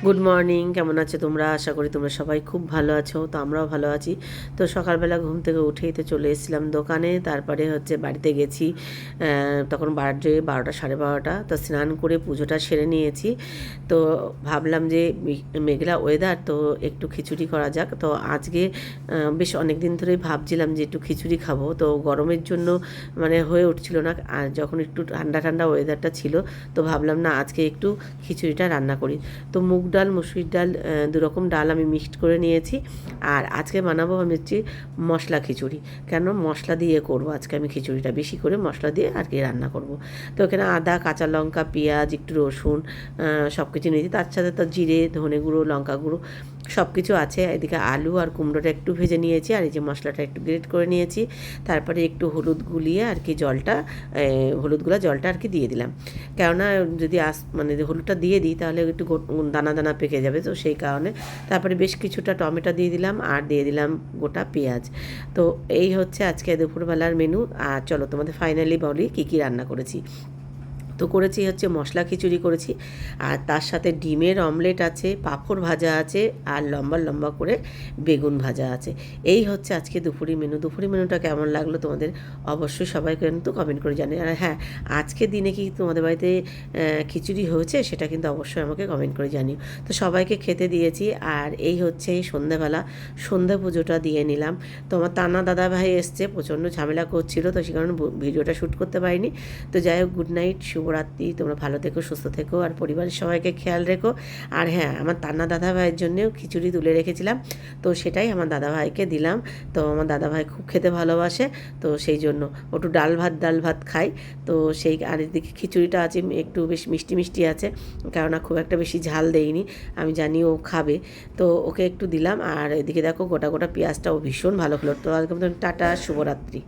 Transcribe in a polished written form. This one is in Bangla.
গুড মর্নিং, কেমন আছো তোমরা? আশা করি তোমরা সবাই খুব ভালো আছো। তো আমরাও ভালো আছি। তো সকালবেলা ঘুম থেকে উঠেই তো চলে এসেছিলাম দোকানে। তারপরে বাড়িতে গেছি, তখন বাজে 12টা 12:30। তো স্নান করে পুজোটা সেরে নিয়েছি। তো ভাবলাম যে মেঘলা ওয়েদার, তো একটু খিচুড়ি করা যাক। তো আজকে বেশ অনেক দিন ধরেই ভাবছিলাম যে একটু খিচুড়ি খাবো, তো গরমের জন্য মানে হয়ে উঠছিল না। আর যখন একটু ঠান্ডা ঠান্ডা ওয়েদারটা ছিল, তো ভাবলাম না আজকে একটু খিচুড়িটা রান্না করি। তো মুগ ডাল, মুসুরির ডাল, দুরকম ডাল আমি মিক্সড করে নিয়েছি। আর আজকে বানাবো আমি মশলা খিচুড়ি। কেন মশলা দিয়ে করব আজকে আমি খিচুড়িটা, বেশি করে মশলা দিয়ে আর কি রান্না করব। তো এখানে আদা, কাঁচা লঙ্কা, পেঁয়াজ, একটু রসুন, সব কিছু নিয়েছি। তার সাথে তো জিরে, ধনে গুঁড়ো, লঙ্কা গুঁড়ো সব কিছু আছে। এদিকে আলু আর কুমড়োটা একটু ভেজে নিয়েছি, আর এই যে মশলাটা একটু গ্রেট করে নিয়েছি। তারপরে একটু হলুদ গুলিয়ে আর কি জলটা, হলুদ গুলা জলটা আর কি দিয়ে দিলাম। কেননা যদি মানে হলুদটা দিয়ে দিই তাহলে একটু দানা দানা পেকে যাবে, তো সেই কারণে। তারপরে বেশ কিছুটা টমেটো দিয়ে দিলাম, আর দিয়ে দিলাম গোটা পেঁয়াজ। তো এই হচ্ছে আজকে দুপুরবেলার মেনু। আর চলো তোমাদের ফাইনালি বলি কী কী রান্না করেছি। তো করেছি মশলা খিচুড়ি করেছি, আর তার সাথে ডিমের অমলেট আছে, পাঁপড় ভাজা আছে, আর লম্বা লম্বা করে বেগুন ভাজা আছে। এই হচ্ছে আজকে দুপুরি মেনু। দুপুরি মেনুটা কেমন লাগলো তোমাদের অবশ্যই সবাই কিন্তু কমেন্ট করে জানি। আর হ্যাঁ, আজকে দিনে কি তোমাদের বাড়িতে খিচুড়ি হয়েছে সেটা কিন্তু অবশ্যই আমাকে কমেন্ট করে জানিও। তো সবাইকে খেতে দিয়েছি। আর এই হচ্ছে সন্ধ্যাবেলা সন্ধ্যা পুজোটা দিয়ে নিলাম। তো আমার তানা দাদা ভাই এসছে, প্রচণ্ড ঝামেলা করছিল, তো সে কারণে ভিডিওটা শ্যুট করতে পারিনি। তো যাই হোক, গুড নাইট, শুভরাত্রি। তোমরা ভালো থেকো, সুস্থ থেকো, আর পরিবারের সবাইকে খেয়াল রেখো। আর হ্যাঁ, আমার তান্না দাদা ভাইয়ের জন্যেও খিচুড়ি তুলে রেখেছিলাম, তো সেটাই আমার দাদা ভাইকে দিলাম। তো আমার দাদা ভাই খুব খেতে ভালোবাসে, তো সেই জন্য একটু ডাল ভাত খাই। তো সেই, আর এদিকে খিচুড়িটা আছে একটু বেশ মিষ্টি মিষ্টি আছে, কেননা খুব একটা বেশি ঝাল দেইনি, আমি জানি ও খাবে, তো ওকে একটু দিলাম। আর এদিকে দেখো গোটা গোটা পেঁয়াজটাও ভীষণ ভালো হলো। তো আজকে টাটা, শুভরাত্রি।